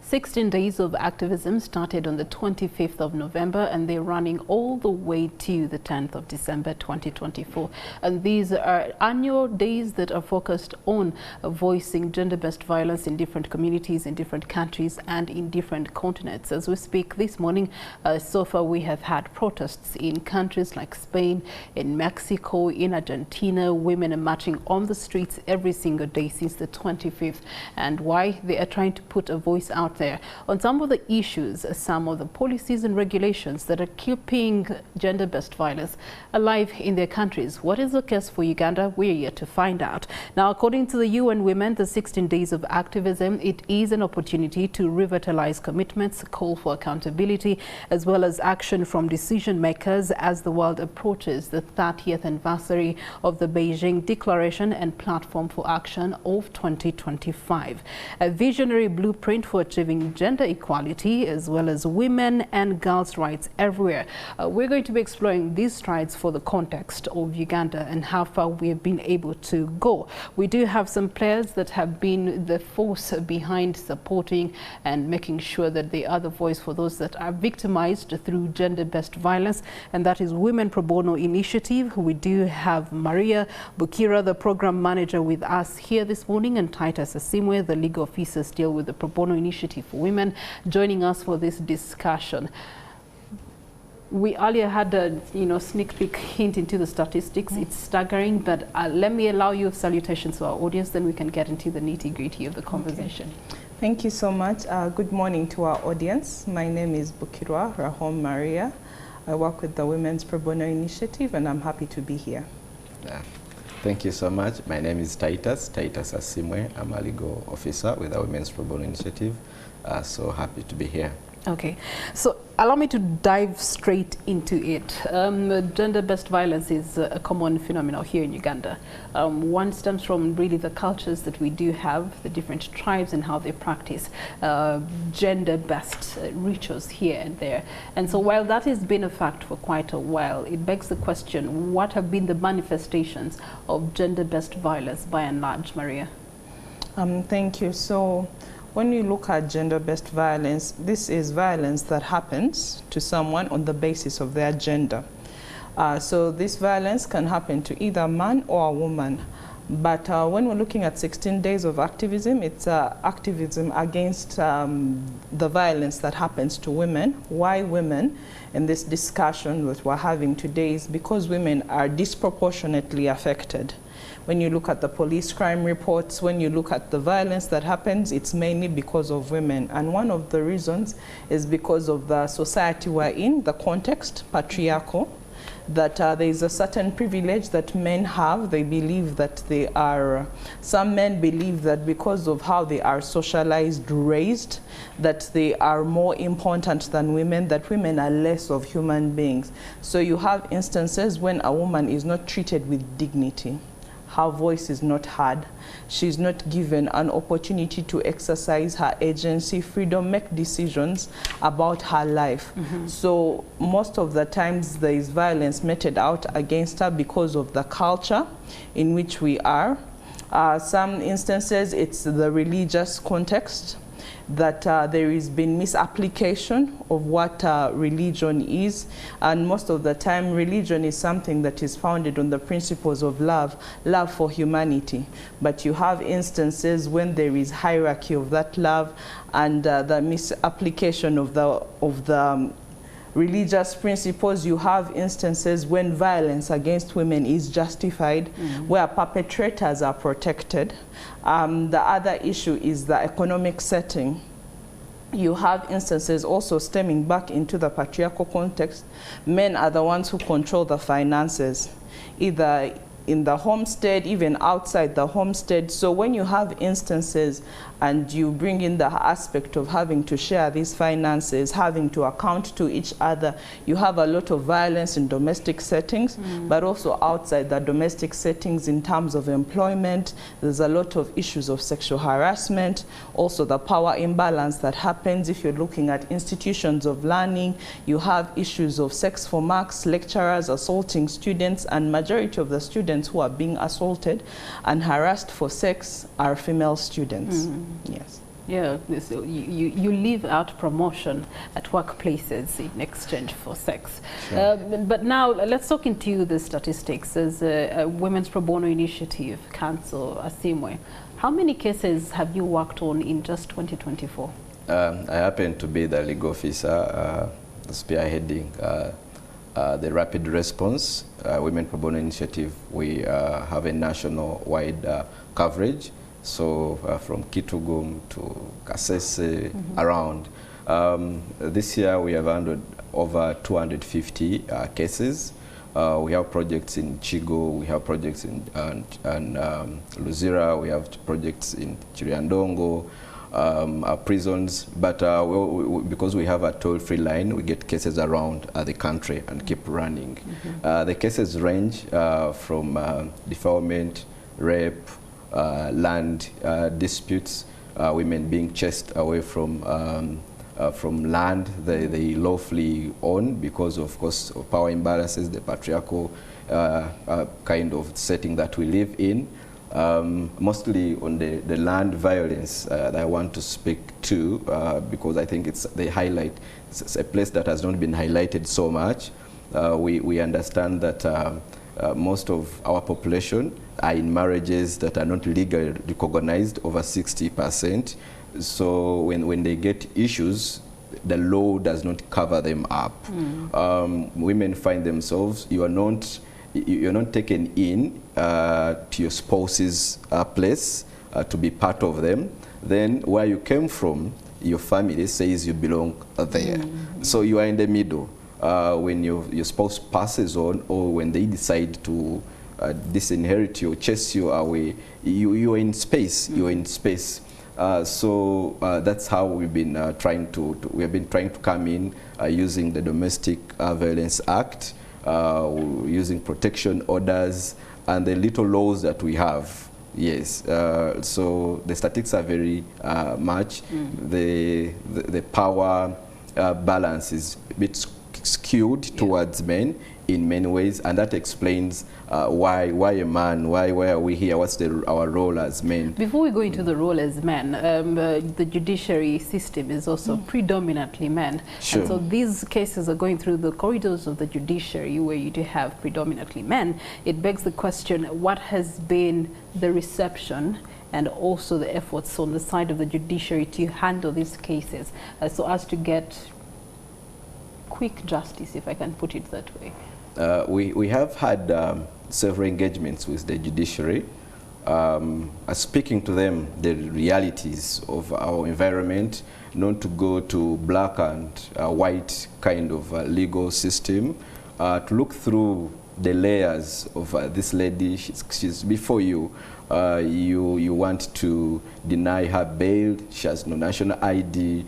16 Days of Activism started on the 25th of November and they're running all the way to the 10th of December 2024. And these are annual days that are focused on voicing gender-based violence in different communities, in different countries and in different continents. As we speak this morning, so far we have had protests in countries like Spain, in Mexico, in Argentina. Women are marching on the streets every single day since the 25th. And why? They are trying to put a voice out there on some of the issues, some of the policies and regulations that are keeping gender-based violence alive in their countries. What is the case for Uganda? We're yet to find out. Now, according to the UN Women, the 16 Days of Activism, it is an opportunity to revitalize commitments, call for accountability, as well as action from decision makers as the world approaches the 30th anniversary of the Beijing Declaration and Platform for Action of 2025. A visionary blueprint for achieving gender equality as well as women and girls' rights everywhere. We're going to be exploring these strides for the context of Uganda and how far we have been able to go. We do have some players that have been the force behind supporting and making sure that they are the voice for those that are victimized through gender-based violence, and that is Women Probono Initiative. We do have Rahom Bukirwa, the program manager, with us here this morning, and Titus, Asiimwe, the legal officer still with the Probono Initiative for Women, joining us for this discussion. We earlier had a sneak peek hint into the statistics. It's staggering, but let me allow you salutations to our audience, then we can get into the nitty-gritty of the conversation. Okay. Thank you so much. Good morning to our audience. My name is Bukirwa, Rahom Maria. I work with the Women's Probono Initiative and I'm happy to be here. Thank you so much. My name is Titus Asiimwe. I'm a legal officer with the Women's Probono Initiative. So happy to be here. Okay, so allow me to dive straight into it. Gender-based violence is a common phenomenon here in Uganda. One stems from really the cultures that we do have, the different tribes and how they practice gender-based rituals here and there. And so while that has been a fact for quite a while, it begs the question, what have been the manifestations of gender-based violence by and large, Maria? Thank you. So, when you look at gender-based violence, this is violence that happens to someone on the basis of their gender. So this violence can happen to either a man or a woman. But when we're looking at 16 Days of Activism, it's activism against the violence that happens to women. Why women? In this discussion that we're having today is because women are disproportionately affected. When you look at the police crime reports, when you look at the violence that happens, it's mainly because of women. And one of the reasons is because of the society we're in, the context, patriarchal, that there is a certain privilege that men have. They believe that they are, some men believe that because of how they are socialized, raised, that they are more important than women, that women are less of human beings. So you have instances when a woman is not treated with dignity. Her voice is not heard. She's not given an opportunity to exercise her agency, freedom, make decisions about her life. So most of the times there is violence meted out against her because of the culture in which we are. Some instances it's the religious context, that there has been misapplication of what religion is, and most of the time religion is something that is founded on the principles of love for humanity. But you have instances when there is hierarchy of that love and the misapplication of the religious principles. You have instances when violence against women is justified, where perpetrators are protected. The other issue is the economic setting. You have instances also stemming back into the patriarchal context. Men are the ones who control the finances, either in the homestead, even outside the homestead. So when you have instances and you bring in the aspect of having to share these finances, having to account to each other, you have a lot of violence in domestic settings, but also outside the domestic settings in terms of employment. There's a lot of issues of sexual harassment, also the power imbalance that happens. If you're looking at institutions of learning, you have issues of sex for marks, lecturers assaulting students, and majority of the students who are being assaulted and harassed for sex are female students. Yes. Yeah, so you leave out promotion at workplaces in exchange for sex. Sure. But now let's talk into the statistics. As a Women's Probono Initiative Council, Asiimwe, how many cases have you worked on in just 2024? I happen to be the legal officer spearheading the rapid response Women Probono Initiative. We have a national-wide coverage. So from Kitugum to Kasese, around. This year we have handled over 250 cases. We have projects in Chigo, we have projects in Luzira, we have projects in Chiriandongo, prisons, but because we have a toll-free line, we get cases around the country and keep running. The cases range from defilement, rape, land disputes, women being chased away from land they lawfully own because of course of power imbalances, the patriarchal kind of setting that we live in. Mostly on the land violence that I want to speak to because I think it's a place that has not been highlighted so much. We understand that most of our population are in marriages that are not legally recognized, over 60%. So when they get issues, the law does not cover them up. Women find themselves, you're not taken in to your spouse's place to be part of them. Then where you came from, your family says you belong there. So you are in the middle. When your spouse passes on, or when they decide to disinherit you, chase you away, you're in space. You're in space. So that's how we've been trying to come in using the Domestic Violence Act, using protection orders, and the little laws that we have. Yes. So the statistics are very much. The power balance is a bit skewed towards men in many ways, and that explains why a man, why are we here, what's our role as men. Before we go into the role as men, the judiciary system is also predominantly men. Sure. And so these cases are going through the corridors of the judiciary where you do have predominantly men. It begs the question, what has been the reception and also the efforts on the side of the judiciary to handle these cases so as to get quick justice, if I can put it that way? We have had several engagements with the judiciary, speaking to them the realities of our environment, not to go to black and white kind of legal system, to look through the layers of this lady. She's before you. You want to deny her bail. She has no national ID.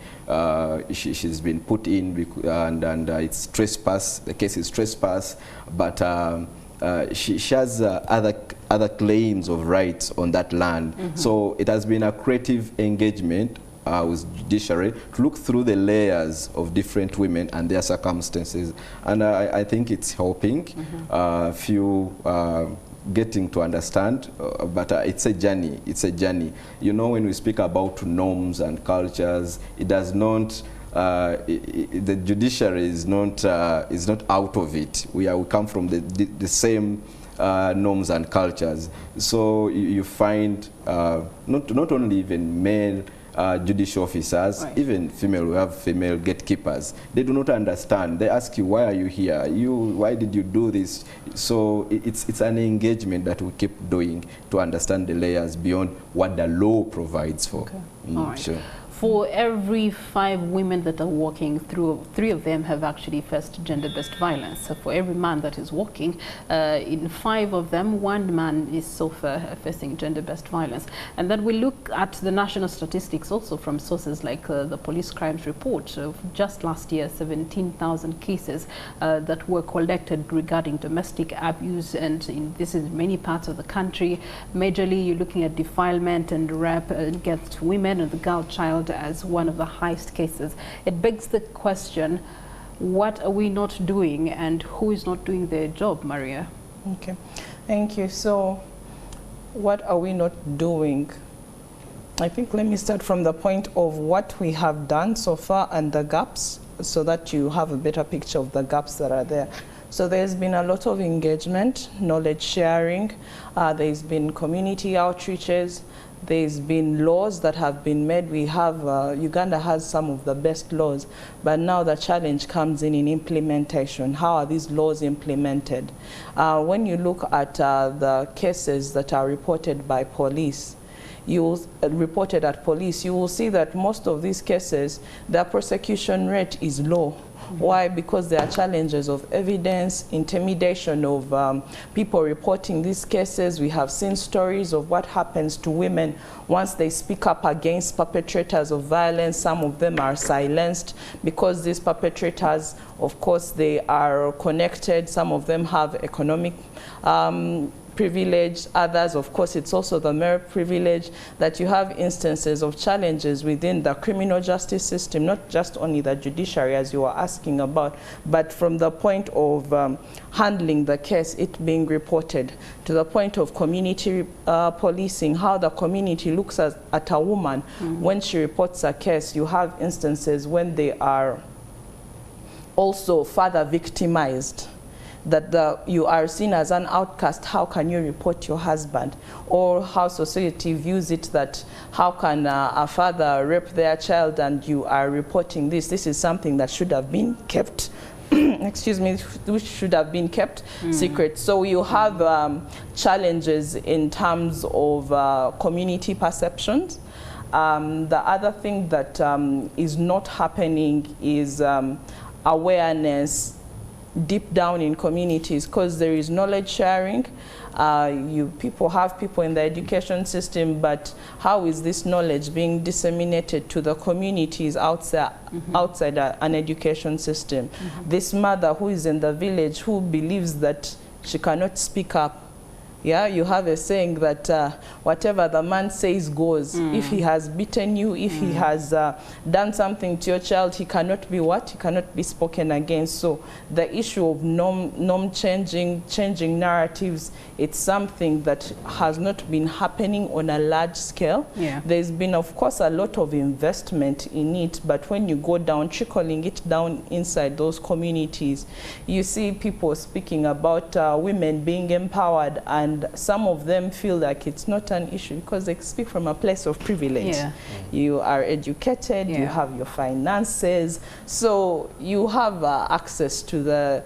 She's been put in and it's trespass. The case is trespass, but she has other claims of rights on that land. So it has been a creative engagement with judiciary to look through the layers of different women and their circumstances, and I think it's helping few getting to understand, but it's a journey. It's a journey. You know, when we speak about norms and cultures, it does not. The judiciary is not out of it. We come from the same norms and cultures. So you find not only even male judicial officers, right, even female, we have female gatekeepers. They do not understand. They ask you, why are you here? Why did you do this? So it's an engagement that we keep doing to understand the layers beyond what the law provides for. Okay. All right. Sure. For every 5 women that are walking through, 3 of them have actually faced gender-based violence. So for every man that is walking, in 5 of them, 1 man is so far facing gender-based violence. And then we look at the national statistics also from sources like the police crimes report. So just last year, 17,000 cases that were collected regarding domestic abuse, and this is many parts of the country. Majorly, you're looking at defilement and rape against women and the girl child as one of the highest cases. It begs the question, what are we not doing and who is not doing their job, Maria? Okay, thank you. So what are we not doing? I think let me start from the point of what we have done so far and the gaps, so that you have a better picture of the gaps that are there. So there's been a lot of engagement, knowledge sharing, there's been community outreaches, there's been laws that have been made. We have, Uganda has some of the best laws, but now the challenge comes in implementation. How are these laws implemented? When you look at the cases that are reported by police, you will see that most of these cases, the prosecution rate is low. Why? Because there are challenges of evidence, intimidation of people reporting these cases. We have seen stories of what happens to women once they speak up against perpetrators of violence. Some of them are silenced because these perpetrators, of course, they are connected. Some of them have economic privilege. Others, of course, it's also the merit privilege, that you have instances of challenges within the criminal justice system, not just only the judiciary, as you were asking about, but from the point of handling the case, it being reported, to the point of community policing, how the community looks at a woman when she reports a case. You have instances when they are also further victimized, that you are seen as an outcast. How can you report your husband? Or how society views it, that how can a father rape their child and you are reporting this? This is something that should have been kept excuse me, which should have been kept secret. So you have challenges in terms of community perceptions. The other thing that is not happening is awareness deep down in communities, because there is knowledge sharing. People have people in the education system, but how is this knowledge being disseminated to the communities outside an education system? This mother who is in the village, who believes that she cannot speak up, yeah, you have a saying that whatever the man says goes. If he has beaten you, if he has done something to your child, he cannot be what? He cannot be spoken against. So the issue of norm changing narratives, it's something that has not been happening on a large scale. Yeah. There's been, of course, a lot of investment in it, but when you go down, trickling it down inside those communities, you see people speaking about women being empowered, and some of them feel like it's not an issue because they speak from a place of privilege. Yeah. You are educated, you have your finances, so you have access to the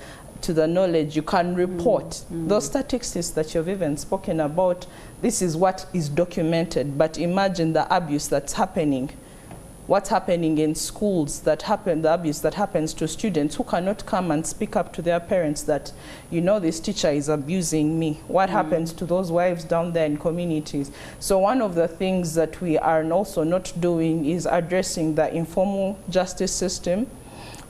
knowledge. You can report those statistics that you've even spoken about. This is what is documented, but imagine the abuse that's happening. What's happening in schools, the abuse that happens to students who cannot come and speak up to their parents that, you know, this teacher is abusing me. What happens to those wives down there in communities? So one of the things that we are also not doing is addressing the informal justice system,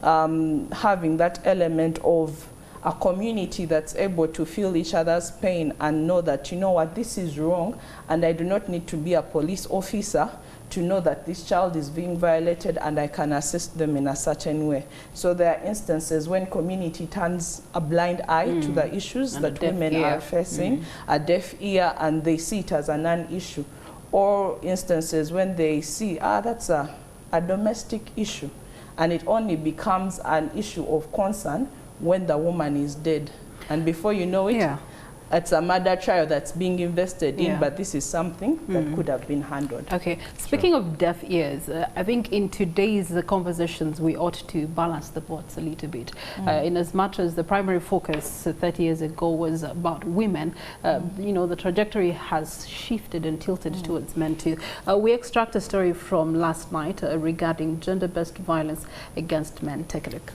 having that element of a community that's able to feel each other's pain and know that, you know what, this is wrong, and I do not need to be a police officer to know that this child is being violated and I can assist them in a certain way. So there are instances when community turns a blind eye to the issues and that women are facing, a deaf ear, and they see it as a non-issue. Or instances when they see, that's a domestic issue, and it only becomes an issue of concern when the woman is dead. And before you know it, it's a murder trial that's being invested in, but this is something that could have been handled. Okay, speaking of deaf ears, I think in today's conversations we ought to balance the boats a little bit. In as much as the primary focus 30 years ago was about women, you know, the trajectory has shifted and tilted towards men too. We extract a story from last night regarding gender-based violence against men. Take a look.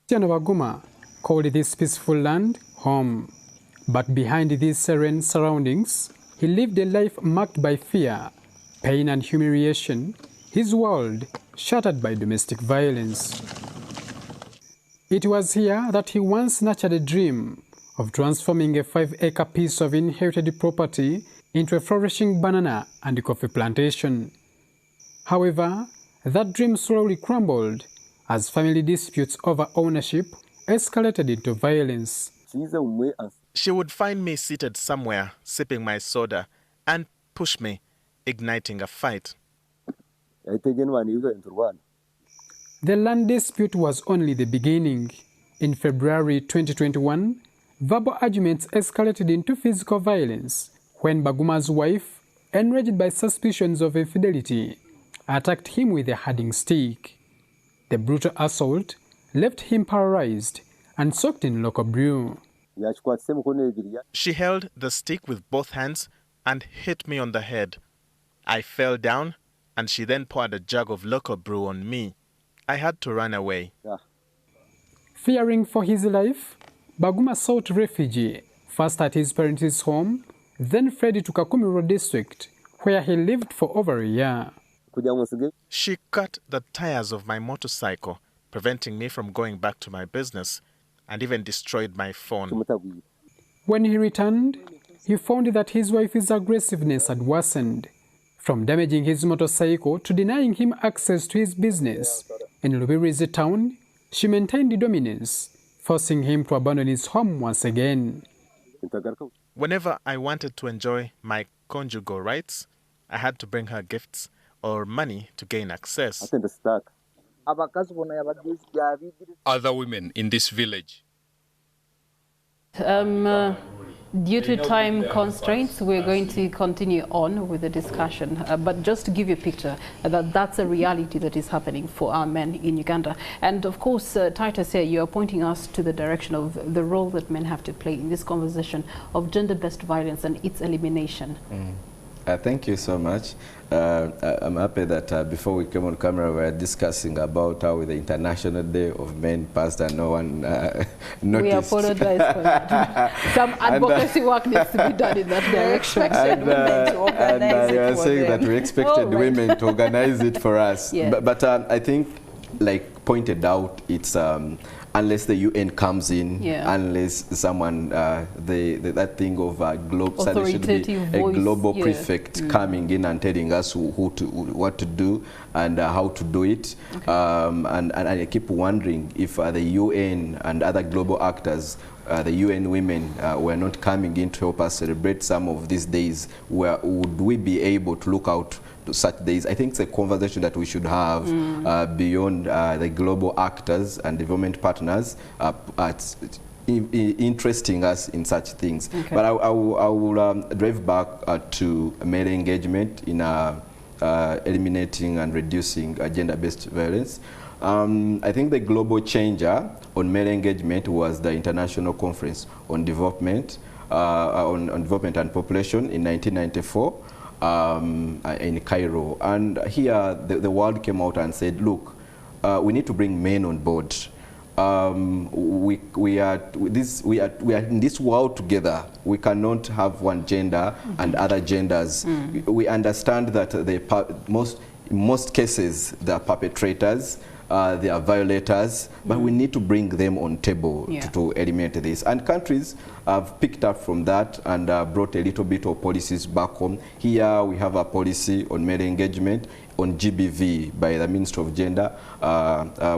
Waguma called this peaceful land home. But behind these serene surroundings, he lived a life marked by fear, pain and humiliation, his world shattered by domestic violence. It was here that he once nurtured a dream of transforming a 5-acre piece of inherited property into a flourishing banana and coffee plantation. However, that dream slowly crumbled as family disputes over ownership escalated into violence. She would find me seated somewhere, sipping my soda, and push me, igniting a fight. The land dispute was only the beginning. In February 2021, verbal arguments escalated into physical violence when Baguma's wife, enraged by suspicions of infidelity, attacked him with a herding stick. The brutal assault left him paralyzed and soaked in local brew. She held the stick with both hands and hit me on the head. I fell down, and she then poured a jug of local brew on me. I had to run away. Fearing for his life, Baguma sought refuge, first at his parents' home, then fled to Kakumiro district, where he lived for over a year. She cut the tires of my motorcycle, preventing me from going back to my business, and even destroyed my phone. When he returned, he found that his wife's aggressiveness had worsened, from damaging his motorcycle to denying him access to his business. In Lubirizi town, she maintained dominance, forcing him to abandon his home once again. Whenever I wanted to enjoy my conjugal rights, I had to bring her gifts or money to gain access. Other women in this village. Due to time constraints, we're going to continue on with the discussion. But just to give you a picture, that's a reality that is happening for our men in Uganda. And of course, Titus here, you're pointing us to the direction of the role that men have to play in this conversation of gender-based violence and its elimination. Thank you so much. I'm happy that before we came on camera, we were discussing about how the International Day of Men passed and no one noticed. We apologize for that. Some advocacy work needs to be done in that direction. And you are saying that we expected women to organize it for us. Yeah. But I think, like pointed out, it's unless the UN comes in, unless someone, that thing of suddenly should be a global prefect coming in and telling us what to do and how to do it. Okay. And I keep wondering if the UN and other global actors, the UN women were not coming in to help us celebrate some of these days, would we be able to look out to such days? I think it's a conversation that we should have beyond the global actors and development partners interesting us in such things. Okay. But I will drive back to male engagement in eliminating and reducing gender-based violence. I think the global changer on male engagement was the International Conference on Development, on Development and Population in 1994. In Cairo, and here the world came out and said, look, we need to bring men on board. We are in this world together. We cannot have one gender and other genders. We understand that in most cases they are perpetrators, they are violators, but we need to bring them on table to eliminate this. And countries have picked up from that and brought a little bit of policies back home. Here we have a policy on male engagement on GBV by the Ministry of Gender.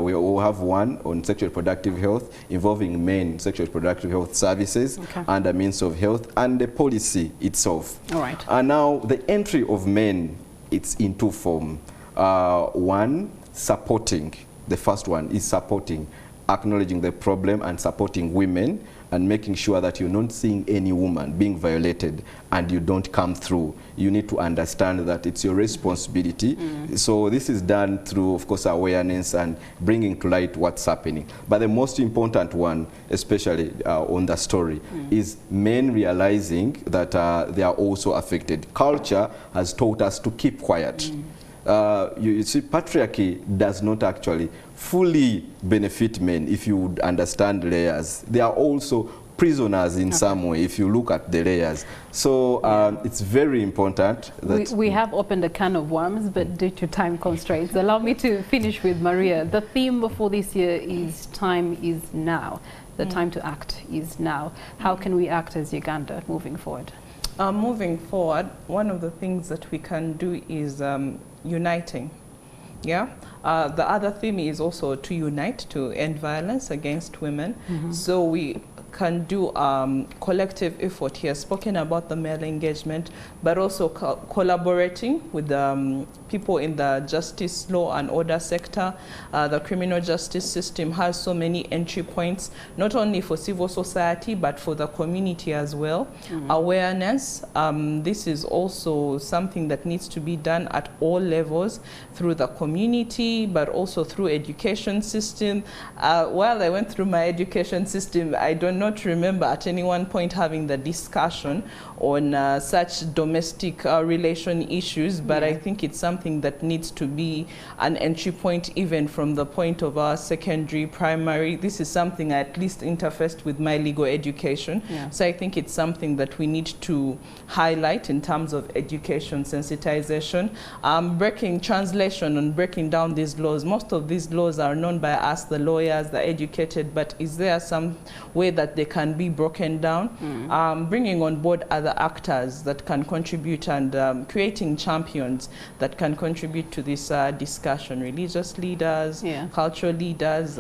We all have one on sexual reproductive health involving men sexual reproductive health services and the means of health and the policy itself. All right. And now the entry of men, it's in two forms. One, supporting. The first one is supporting, acknowledging the problem and supporting women and making sure that you're not seeing any woman being violated and you don't come through. You need to understand that it's your responsibility. So this is done through, of course, awareness and bringing to light what's happening. But the most important one, especially on the story, is men realizing that they are also affected. Culture has taught us to keep quiet. You see, patriarchy does not actually fully benefit men if you would understand layers. They are also prisoners in some way if you look at the layers. So it's very important that... We have opened a can of worms, but due to time constraints, allow me to finish with Maria. The theme for this year is time is now. The time to act is now. How can we act as Uganda moving forward? Moving forward, one of the things that we can do is uniting. Yeah. The other theme is also to unite, to end violence against women. So we can do collective effort here, spoken about the male engagement, but also collaborating with people in the justice, law and order sector. The criminal justice system has so many entry points, not only for civil society, but for the community as well. Awareness, this is also something that needs to be done at all levels, through the community, but also through education system. While I went through my education system, I do not remember at any one point having the discussion on such domestic relation issues, but I think it's something that needs to be an entry point even from the point of our secondary, primary. This is something I at least interfaced with my legal education. So I think it's something that we need to highlight in terms of education sensitization. Breaking translation and breaking down these laws. Most of these laws are known by us, the lawyers, the educated, but is there some way that they can be broken down? Bringing on board other actors that can contribute, and creating champions that can contribute to this discussion. Religious leaders, cultural leaders,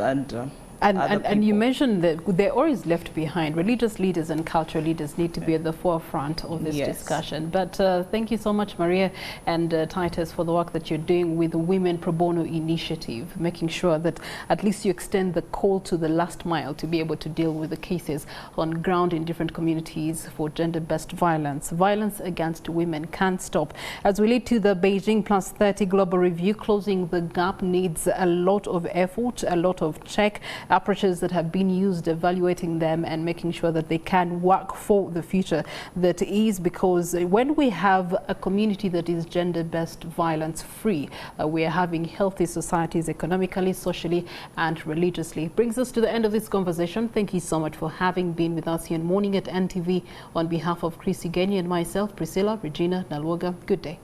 and you mentioned that they're always left behind. Religious leaders and cultural leaders need to be at the forefront of this discussion. But thank you so much, Maria and Titus, for the work that you're doing with the Women Probono Initiative, making sure that at least you extend the call to the last mile to be able to deal with the cases on ground in different communities for gender-based violence. Violence against women can't stop. As we lead to the Beijing Plus 30 Global Review, closing the gap needs a lot of effort, a lot of check, approaches that have been used, evaluating them and making sure that they can work for the future that is, because when we have a community that is gender-based violence free, we are having healthy societies economically, socially and religiously. Brings us to the end of this conversation. Thank you so much for having been with us here in Morning at NTV. On behalf of Chris Ugeni and myself, Priscilla Regina Nalwoga, good day.